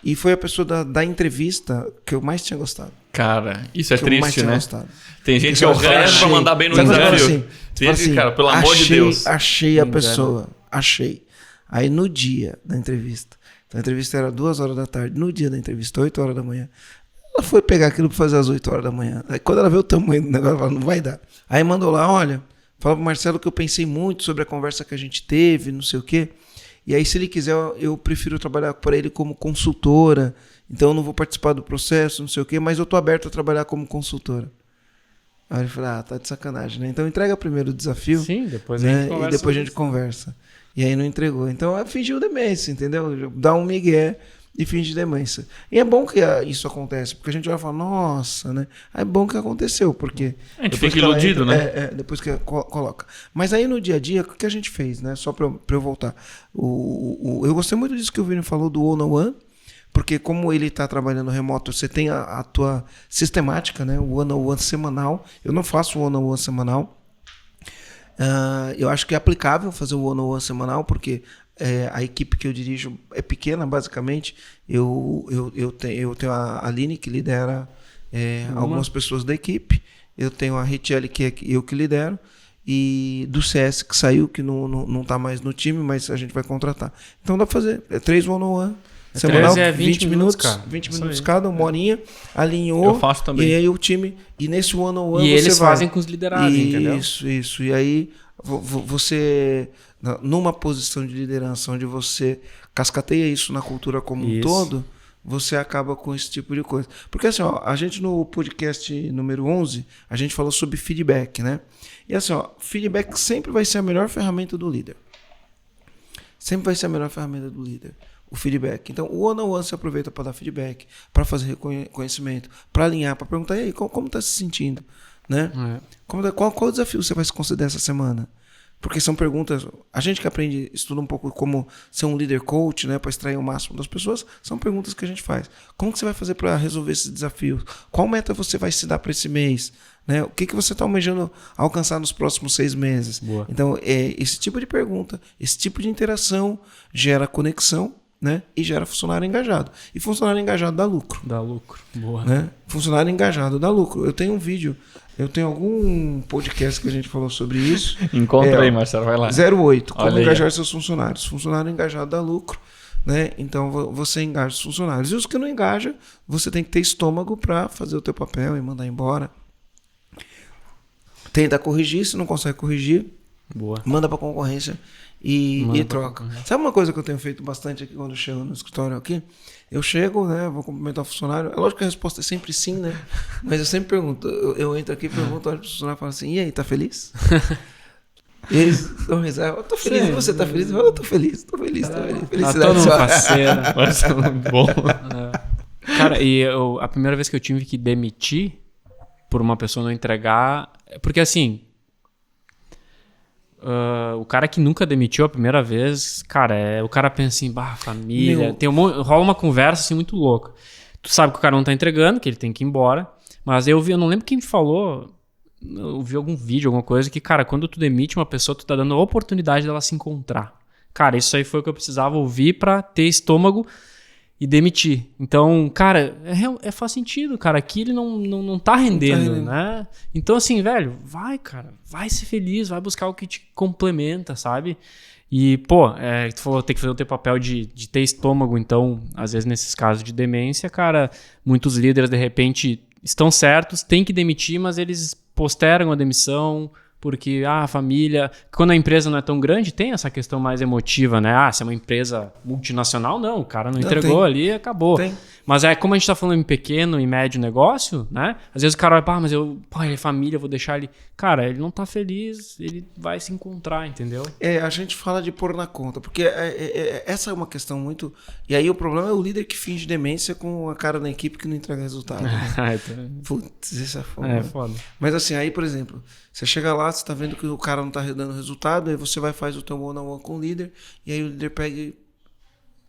E foi a pessoa da entrevista que eu mais tinha gostado. Cara, isso é que eu mais triste, tinha né? gostado. Tem gente Isso que eu eu ganho pra achei. mandar bem no Sabe quando eu falo desafio. assim? Tem gente que, cara, pelo amor de achei, Deus. Achei a Me pessoa. Achei. Aí no dia da entrevista. Então a entrevista era 2 horas da tarde. No dia da entrevista, 8 horas da manhã. Ela foi pegar aquilo pra fazer às 8 horas da manhã. Aí quando ela vê o tamanho do negócio, ela falou, não vai dar. Aí mandou lá, olha, fala pro Marcelo que eu pensei muito sobre a conversa que a gente teve, não sei o quê. E aí, se ele quiser, eu prefiro trabalhar para ele como consultora. Então, eu não vou participar do processo, não sei o quê, mas eu tô aberto a trabalhar como consultora. Aí ele falou, tá de sacanagem, né? Então, entrega primeiro o desafio. Sim, depois a né? gente conversa. E depois a gente conversa. E aí não entregou. Então, fingiu demência, entendeu? Dá um migué e finge demência. E é bom que isso acontece, porque a gente vai falar, nossa, né? É bom que aconteceu, porque... A gente depois fica que ela iludido, entra, né? depois que coloca. Mas aí no dia a dia, o que a gente fez, né? Só pra eu voltar. Eu gostei muito disso que o Vini falou do one-on-one, porque como ele está trabalhando remoto, você tem a tua sistemática, né? O one-on-one semanal. Eu não faço o one-on-one semanal. Eu acho que é aplicável fazer o one-on-one semanal, porque a equipe que eu dirijo é pequena, basicamente. Eu tenho a Aline, que lidera algumas pessoas da equipe. Eu tenho a Richelle, que é eu que lidero. E do CS, que saiu, que não está mais no time, mas a gente vai contratar. Então dá para fazer 3 one-on-one. Semanal, 20 minutos, cara. 20 minutos cada, uma horinha, alinhou. Eu faço também. E aí o time, e nesse one-on-one E você eles vai. fazem com os liderados, entendeu? Isso. E aí você, numa posição de liderança, onde você cascateia isso na cultura como um todo, você acaba com esse tipo de coisa. Porque assim, ó, a gente no podcast número 11, a gente falou sobre feedback, né? E assim, ó, feedback sempre vai ser a melhor ferramenta do líder. Sempre vai ser a melhor ferramenta do líder. O feedback. Então, o one-on-one se aproveita para dar feedback, para fazer reconhecimento, para alinhar, para perguntar, e aí, como está se sentindo? Né? Qual desafio você vai se conceder essa semana? Porque são perguntas... A gente que aprende, estuda um pouco como ser um líder coach, né, para extrair o máximo das pessoas, são perguntas que a gente faz. Como que você vai fazer para resolver esses desafios? Qual meta você vai se dar para esse mês? Né? O que você está almejando alcançar nos próximos 6 meses? Boa. Então, esse tipo de pergunta, esse tipo de interação gera conexão, né? E gera funcionário engajado. E funcionário engajado dá lucro. Dá lucro. Boa. Né? Funcionário engajado dá lucro. Eu tenho um vídeo, eu tenho algum podcast que a gente falou sobre isso. Encontra aí, Marcelo, vai lá. 08, como Olha engajar aí. seus funcionários. Funcionário engajado dá lucro. Né? Então você engaja os funcionários. E os que não engajam, você tem que ter estômago para fazer o teu papel e mandar embora. Tenta corrigir, se não consegue corrigir, Boa. manda para concorrência e troca. Sabe uma coisa que eu tenho feito bastante aqui quando eu chego no escritório aqui? Eu chego, né? Vou cumprimentar o funcionário. É lógico que a resposta é sempre sim, né? Mas eu sempre pergunto. Eu entro aqui e pergunto, olho pro funcionário e falo assim, e aí, tá feliz? E eles dão risada. Eu tô feliz. Sim. Você tá feliz? Eu tô feliz. Felicidade. Todo mundo Sua. parceiro. Marcelo, bom. Cara, e a primeira vez que eu tive que demitir por uma pessoa não entregar... Porque assim... o cara que nunca demitiu a primeira vez, cara, o cara pensa assim, família, rola uma conversa assim muito louca. Tu sabe que o cara não tá entregando, que ele tem que ir embora, mas eu não lembro quem me falou, eu vi algum vídeo, alguma coisa, que, cara, quando tu demite uma pessoa, tu tá dando a oportunidade dela se encontrar. Cara, isso aí foi o que eu precisava ouvir pra ter estômago e demitir. Então, cara, faz sentido, cara. Aqui ele não tá rendendo, né? Então, assim, velho, vai ser feliz, vai buscar o que te complementa, sabe? E, pô, tu falou, tem que fazer o teu papel de ter estômago. Então, às vezes, nesses casos de demência, cara, muitos líderes, de repente, estão certos, tem que demitir, mas eles postergam a demissão... Porque a família... Quando a empresa não é tão grande, tem essa questão mais emotiva, né? Se é uma empresa multinacional, não. O cara não entregou ali e acabou. Tem. Mas como a gente tá falando em pequeno e médio negócio, né? Às vezes o cara vai, mas ele é família, eu vou deixar ele... Cara, ele não tá feliz, ele vai se encontrar, entendeu? A gente fala de pôr na conta, porque essa é uma questão muito... E aí o problema é o líder que finge demência com a cara da equipe que não entrega resultado. Né? Putz, isso é foda. É foda. Mas assim, aí, por exemplo, você chega lá, você tá vendo que o cara não tá dando resultado, aí você vai faz o teu one-on-one com o líder, e aí o líder pega e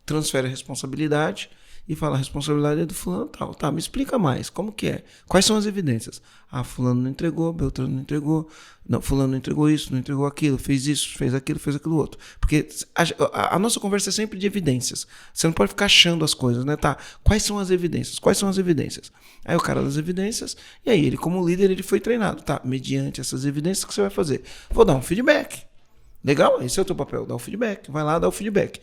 transfere a responsabilidade e fala, a responsabilidade é do fulano tal. Tá, me explica mais, como que é? Quais são as evidências? Ah, fulano não entregou, Beltrano não entregou, não, fulano não entregou isso, não entregou aquilo, fez isso, fez aquilo outro. Porque a nossa conversa é sempre de evidências. Você não pode ficar achando as coisas, né? Tá, quais são as evidências? Quais são as evidências? Aí o cara das evidências, e aí ele como líder, ele foi treinado. Tá, mediante essas evidências, o que você vai fazer? Vou dar um feedback. Legal? Esse é o teu papel, dar o feedback. Vai lá, dá o feedback.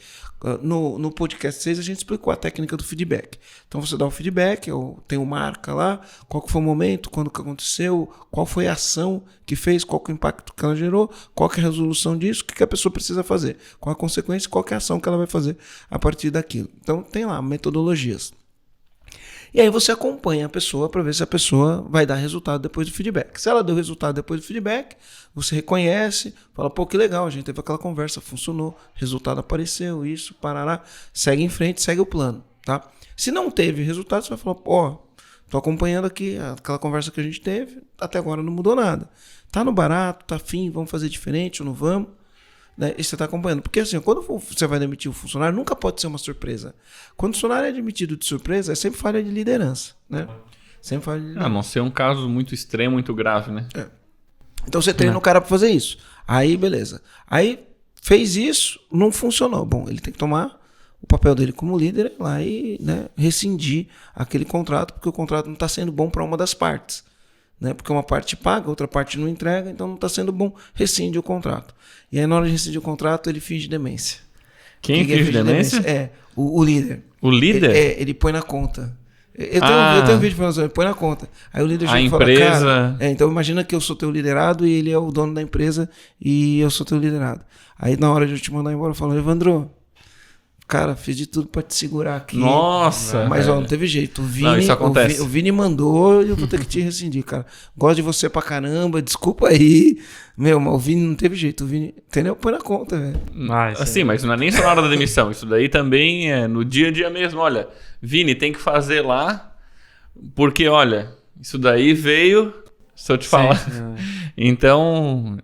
No podcast 6 a gente explicou a técnica do feedback. Então você dá o feedback, tem o marca lá, qual que foi o momento, quando que aconteceu, qual foi a ação que fez, qual que é o impacto que ela gerou, qual que é a resolução disso, o que a pessoa precisa fazer, qual a consequência, qual que é a ação que ela vai fazer a partir daquilo. Então tem lá metodologias. E aí você acompanha a pessoa para ver se a pessoa vai dar resultado depois do feedback. Se ela deu resultado depois do feedback, você reconhece, fala, pô, que legal, a gente teve aquela conversa, funcionou, resultado apareceu, isso, parará, segue em frente, segue o plano, tá? Se não teve resultado, você vai falar, pô, tô acompanhando aqui aquela conversa que a gente teve, até agora não mudou nada. Tá no barato, tá afim, vamos fazer diferente ou não vamos? Né? E você está acompanhando. Porque assim, quando você vai demitir um funcionário, nunca pode ser uma surpresa. Quando o funcionário é demitido de surpresa, é sempre falha de liderança. Né? Sempre falha de liderança. A não ser um caso muito extremo, muito grave, né? É. Então você treina o cara para fazer isso. Aí, beleza. Aí fez isso, não funcionou. Bom, ele tem que tomar o papel dele como líder lá e, né, rescindir aquele contrato, porque o contrato não está sendo bom para uma das partes. Né? Porque uma parte paga, outra parte não entrega, então não está sendo bom, rescinde o contrato. E aí na hora de rescindir o contrato, ele finge demência. Quem finge demência? É, o líder. O líder? Ele põe na conta. Eu tenho um vídeo falando assim, ele põe na conta. Aí o líder a chega empresa... e fala, cara, então imagina que eu sou teu liderado e ele é o dono da empresa e eu sou teu liderado. Aí na hora de eu te mandar embora, eu falo, Evandro, cara, fiz de tudo pra te segurar aqui. Nossa! Mas ó, não teve jeito. Isso acontece. O Vini mandou e eu vou ter que te rescindir, cara. Gosto de você pra caramba, desculpa aí. Meu, mas o Vini não teve jeito. O Vini, entendeu? Põe na conta, velho. Assim, mas não é nem só na hora da demissão. Isso daí também é no dia a dia mesmo. Olha, Vini, tem que fazer lá, porque, olha, isso daí veio, se eu te falar. Então,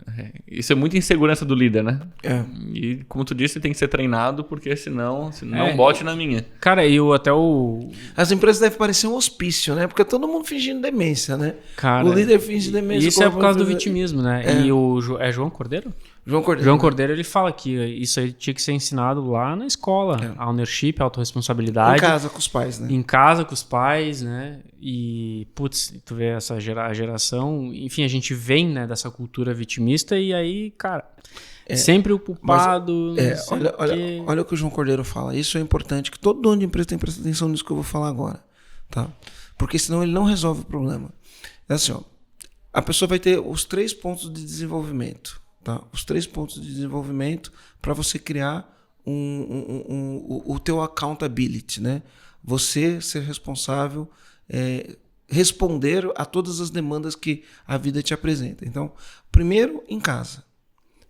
isso é muita insegurança do líder, né? É. E como tu disse, tem que ser treinado, porque senão bote na minha. Cara, e até o... As empresas devem parecer um hospício, né? Porque todo mundo fingindo demência, né? Cara, o líder finge demência. Isso é por causa do vitimismo, né? É. E o João Cordeiro? João Cordeiro, ele fala que isso aí tinha que ser ensinado lá na escola. A ownership, a autorresponsabilidade. Em casa com os pais, né? Em casa com os pais, né? E, putz, tu vê essa geração... Enfim, a gente vem, né, dessa cultura vitimista e aí, cara... sempre o culpado... Olha o que o João Cordeiro fala. Isso é importante, que todo dono de empresa tem que prestar atenção nisso que eu vou falar agora. Tá? Porque senão ele não resolve o problema. É assim, ó, a pessoa vai ter os 3 pontos de desenvolvimento. Tá? Os 3 pontos de desenvolvimento para você criar o teu accountability, né? Você ser responsável, responder a todas as demandas que a vida te apresenta. Então, primeiro em casa,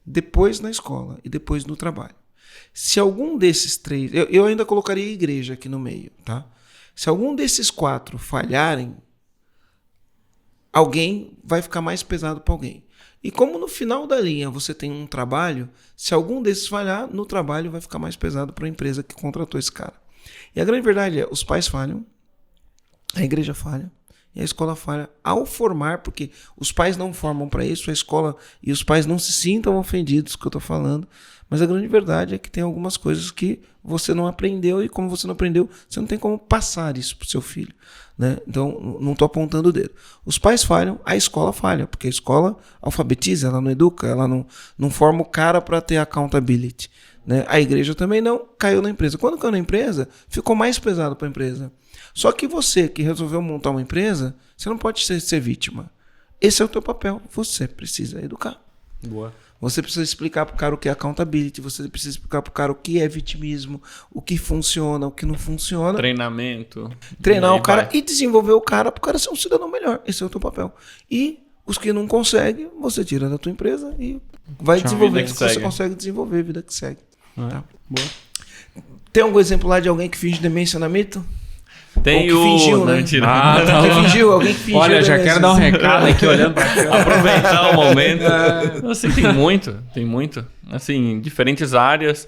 depois na escola e depois no trabalho. Se algum desses 3, eu ainda colocaria a igreja aqui no meio, tá? Se algum desses 4 falharem, alguém vai ficar mais pesado para alguém. E como no final da linha você tem um trabalho, se algum desses falhar, no trabalho vai ficar mais pesado para a empresa que contratou esse cara. E a grande verdade é, os pais falham, a igreja falha e a escola falha ao formar, porque os pais não formam para isso, a escola e os pais não se sintam ofendidos com o que eu estou falando, mas a grande verdade é que tem algumas coisas que você não aprendeu e como você não aprendeu, você não tem como passar isso para o seu filho. Né? Então, não estou apontando o dedo. Os pais falham, a escola falha, porque a escola alfabetiza, ela não educa, ela não forma o cara para ter accountability. Né? A igreja também não, caiu na empresa. Quando caiu na empresa, ficou mais pesado para a empresa. Só que você que resolveu montar uma empresa, você não pode ser vítima. Esse é o teu papel, você precisa educar. Boa. Você precisa explicar para o cara o que é accountability, você precisa explicar para o cara o que é vitimismo, o que funciona, o que não funciona. Treinamento. Treinar o cara e desenvolver o cara para o cara ser um cidadão melhor. Esse é o teu papel. E os que não conseguem, você tira da tua empresa e vai desenvolver. Você consegue desenvolver a vida que segue. Tá? Boa. Tem algum exemplo lá de alguém que finge demência na Mito? Tem que fingiu, né? Mentira. Alguém que fingiu. Olha, já quero dar um recado aqui olhando pra cá. Aproveitar o momento. Assim, tem muito. Assim, em diferentes áreas.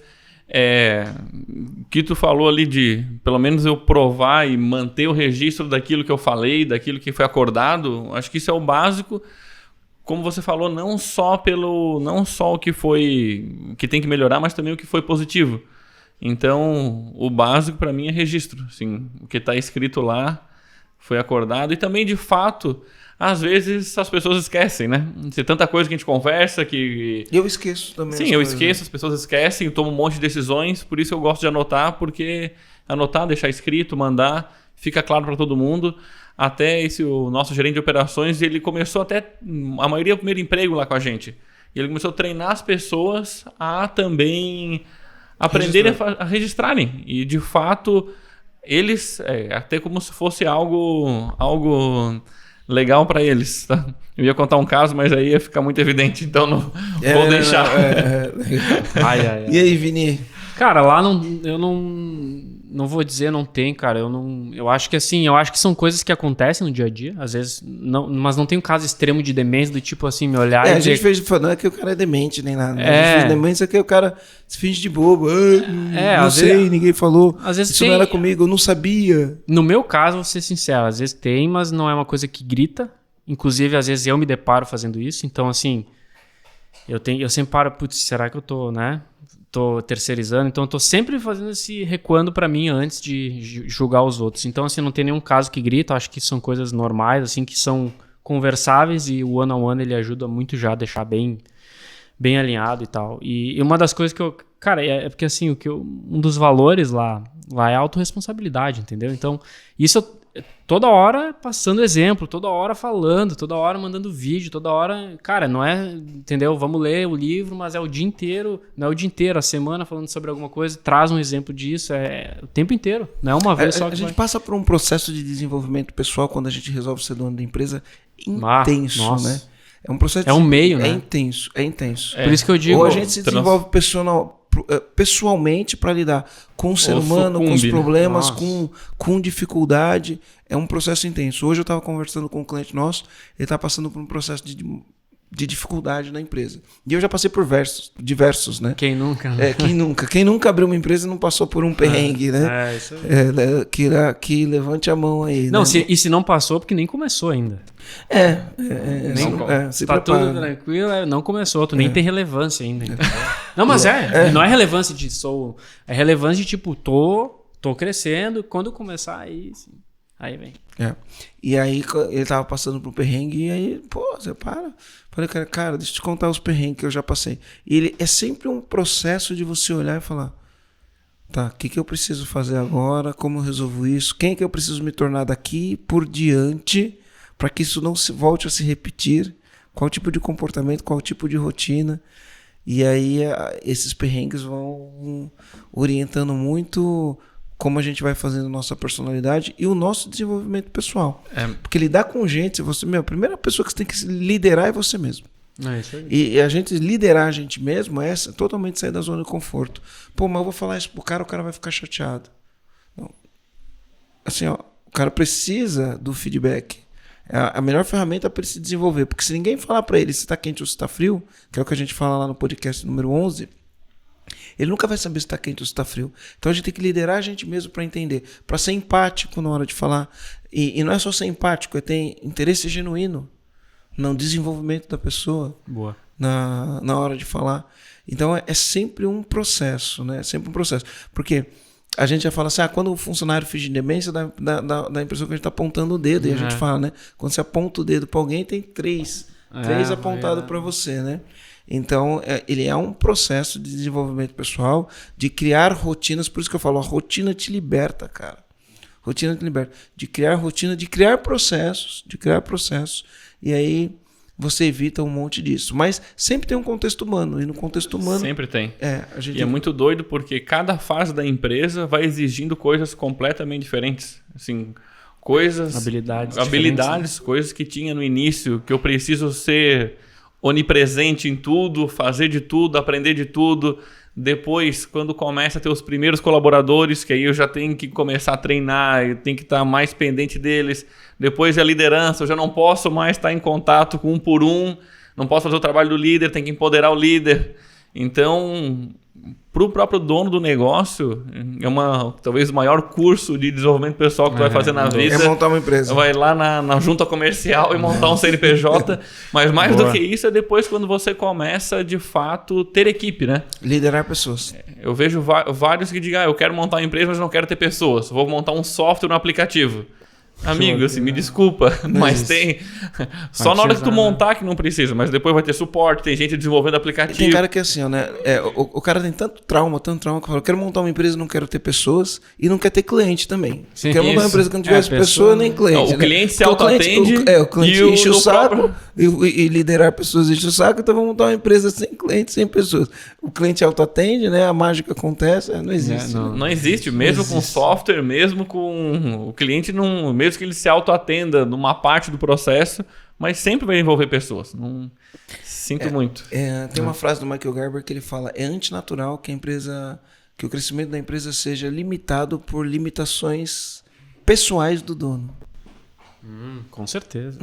que tu falou ali de, pelo menos eu provar e manter o registro daquilo que eu falei, daquilo que foi acordado, acho que isso é o básico. Como você falou, não só o que foi, que tem que melhorar, mas também o que foi positivo. Então, o básico para mim é registro. Assim, o que está escrito lá foi acordado. E também, de fato, às vezes as pessoas esquecem, né? Tem tanta coisa que a gente conversa que... Eu esqueço também. Sim, eu esqueço, as pessoas esquecem, eu tomo um monte de decisões, por isso eu gosto de anotar, porque anotar, deixar escrito, mandar, fica claro para todo mundo. Até o nosso gerente de operações, ele começou até, a maioria é o primeiro emprego lá com a gente. E ele começou a treinar as pessoas a também aprenderem a registrarem. E, de fato, eles, até como se fosse algo legal para eles. Tá? Eu ia contar um caso, mas aí ia ficar muito evidente, então não vou deixar. E aí, Vini? Cara, lá eu não vou dizer não tem, cara. Eu acho que assim, são coisas que acontecem no dia a dia, às vezes, mas não tem um caso extremo de demência do tipo assim, me olhar e a dizer... gente fez não é que o cara é demente nem nada. A gente fez demência que o cara se finge de bobo. Não sei, vezes, ninguém falou. Às vezes isso não era comigo, eu não sabia. No meu caso, vou ser sincero, às vezes tem, mas não é uma coisa que grita. Inclusive, às vezes eu me deparo fazendo isso. Então, assim, eu sempre paro, putz, será que eu tô, né? Tô terceirizando, então eu tô sempre fazendo esse recuando para mim antes de julgar os outros. Então, assim, não tem nenhum caso que grita, acho que são coisas normais, assim, que são conversáveis e o one-on-one ele ajuda muito já a deixar bem alinhado e tal. E uma das coisas que eu... Cara, é porque assim, um dos valores lá é a autorresponsabilidade, entendeu? Então, isso toda hora passando exemplo, toda hora falando, toda hora mandando vídeo, toda hora... Cara, não é... Entendeu? Vamos ler o livro, mas é o dia inteiro, não é o dia inteiro, a semana falando sobre alguma coisa, traz um exemplo disso, é o tempo inteiro, não é uma vez só que a gente passa por um processo de desenvolvimento pessoal quando a gente resolve ser dono da empresa intenso, né? É um processo... É um meio, né? É intenso. Por isso que eu digo... Ou a gente se desenvolve pessoalmente para lidar com o ser humano, com os problemas, com dificuldade. É um processo intenso. Hoje eu estava conversando com um cliente nosso, ele está passando por um processo de dificuldade na empresa. E eu já passei por diversos, né? Quem nunca? Quem nunca abriu uma empresa e não passou por um perrengue, né? Isso aí. Que levante a mão aí. Não, né? se não passou, porque nem começou ainda. Se tá prepara. Tudo tranquilo, não começou, tu nem tem relevância ainda. Não, mas não é relevância de é relevância de tipo, tô crescendo, quando começar aí vem. E aí ele tava passando por um perrengue e aí, você para. Falei, cara, deixa eu te contar os perrengues que eu já passei. E é sempre um processo de você olhar e falar, tá, o que eu preciso fazer agora, como eu resolvo isso, quem que eu preciso me tornar daqui por diante para que isso não volte a se repetir, qual tipo de comportamento, qual tipo de rotina. E aí esses perrengues vão orientando muito como a gente vai fazendo nossa personalidade e o nosso desenvolvimento pessoal. Porque lidar com gente, a primeira pessoa que você tem que liderar é você mesmo. É isso aí. E a gente liderar a gente mesmo é totalmente sair da zona de conforto. Mas eu vou falar isso pro cara, o cara vai ficar chateado. Não. Assim, o cara precisa do feedback. É a melhor ferramenta para ele se desenvolver. Porque se ninguém falar para ele se está quente ou se está frio, que é o que a gente fala lá no podcast número 11, ele nunca vai saber se está quente ou se está frio. Então a gente tem que liderar a gente mesmo para entender, para ser empático na hora de falar. E não é só ser empático, é ter interesse genuíno no desenvolvimento da pessoa. Boa. Na hora de falar. Então é sempre um processo, né? É sempre um processo. Porque a gente já fala assim, quando o funcionário finge demência, dá a impressão que a gente está apontando o dedo. E a gente fala, né? Quando você aponta o dedo para alguém, tem três apontados para você, né? Então, ele é um processo de desenvolvimento pessoal, de criar rotinas. Por isso que eu falo, a rotina te liberta, cara. Rotina te liberta. De criar rotina, de criar processos. E aí você evita um monte disso. Mas sempre tem um contexto humano. E no contexto humano... Sempre tem. E é muito doido porque cada fase da empresa vai exigindo coisas completamente diferentes. Assim, habilidades, coisas que tinha no início, que eu preciso ser onipresente em tudo, fazer de tudo, aprender de tudo. Depois, quando começa a ter os primeiros colaboradores, que aí eu já tenho que começar a treinar, eu tenho que estar mais pendente deles. Depois a liderança, eu já não posso mais estar em contato com um por um, não posso fazer o trabalho do líder, tenho que empoderar o líder. Então, para o próprio dono do negócio, talvez o maior curso de desenvolvimento pessoal que tu vai fazer na vida. É montar uma empresa. Vai lá na junta comercial e montar um CNPJ. Mas mais do que isso é depois quando você começa, de fato, ter equipe, né? Liderar pessoas. Eu vejo vários que dizem, eu quero montar uma empresa, mas não quero ter pessoas. Vou montar um software no aplicativo. Amigo, assim, me desculpa, mas tem... Só na hora que tu montar que não precisa, mas depois vai ter suporte, tem gente desenvolvendo aplicativo. E tem cara que é assim, ó, né? O cara tem tanto trauma, que fala, eu quero montar uma empresa, não quero ter pessoas e não quer ter cliente também. Sim, quer montar uma empresa que não tivesse pessoa nem cliente. Não, o cliente se auto-atende o cliente enche o saco e liderar pessoas enche o saco, então vamos montar uma empresa sem cliente, sem pessoas. O cliente auto-atende, né? A mágica acontece, não existe. Não existe, mesmo com software, mesmo com o cliente, mesmo que ele se auto-atenda numa parte do processo, mas sempre vai envolver pessoas. Sinto muito. Tem uma frase do Michael Gerber que ele fala: é antinatural que o crescimento da empresa seja limitado por limitações pessoais do dono. Com certeza.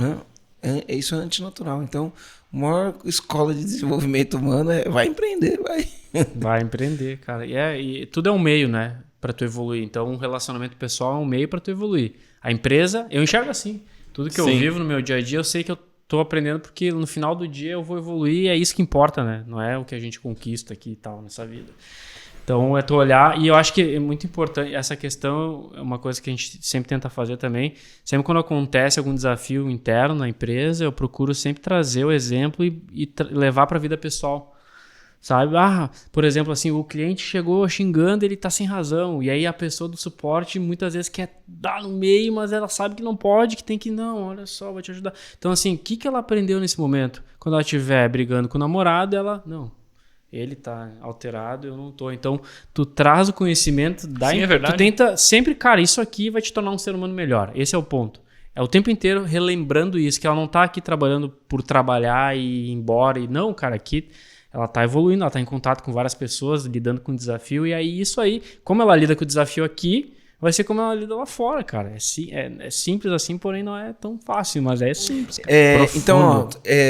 Isso é antinatural. Então, a maior escola de desenvolvimento humano vai empreender, vai. Vai empreender, cara. E tudo é um meio, né? Para tu evoluir. Então, um relacionamento pessoal é um meio para tu evoluir. A empresa, eu enxergo assim. Tudo que eu vivo no meu dia a dia, eu sei que eu tô aprendendo porque no final do dia eu vou evoluir e é isso que importa, né? Não é o que a gente conquista aqui e tal nessa vida. Então, é tu olhar, e eu acho que é muito importante, essa questão é uma coisa que a gente sempre tenta fazer também. Sempre quando acontece algum desafio interno na empresa, eu procuro sempre trazer o exemplo e levar para a vida pessoal. Sabe? Por exemplo, assim, o cliente chegou xingando, ele tá sem razão. E aí a pessoa do suporte muitas vezes quer dar no meio, mas ela sabe que não pode, que tem que não, olha só, vou te ajudar. Então, assim, o que ela aprendeu nesse momento? Quando ela estiver brigando com o namorado, não, ele tá alterado, eu não tô. Então, tu traz o conhecimento da... Sim, é verdade. Tu tenta sempre, cara, isso aqui vai te tornar um ser humano melhor. Esse é o ponto. É o tempo inteiro relembrando isso, que ela não tá aqui trabalhando por trabalhar e ir embora. E não, cara, aqui... Ela está evoluindo, ela está em contato com várias pessoas, lidando com o desafio. E aí, isso aí, como ela lida com o desafio aqui, vai ser como ela lida lá fora, cara. É simples assim, porém não é tão fácil, mas é simples. Então,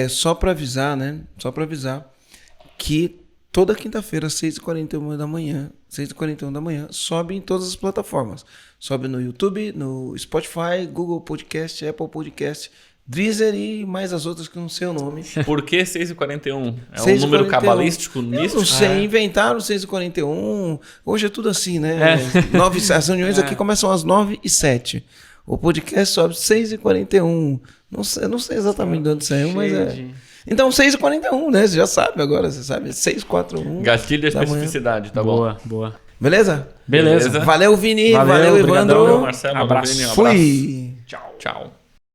só para avisar, né? Só para avisar que toda quinta-feira, 6h41 da manhã, sobe em todas as plataformas. Sobe no YouTube, no Spotify, Google Podcast, Apple Podcast, Deezer e mais as outras que eu não sei o nome. Por que 6h41? É um número cabalístico nisso? Não sei, inventaram 6h41. Hoje é tudo assim, né? As reuniões aqui começam às 9h07. O podcast sobe 6h41. Não sei exatamente de onde saiu, mas Então 6h41, né? Você já sabe agora, você sabe. 6h41. Gatilho de especificidade, tá bom? Boa. Beleza? Beleza. Valeu, Vini. Valeu, Evandro. Obrigadão, Marcelo. Abraço. Vini, Fui. Tchau.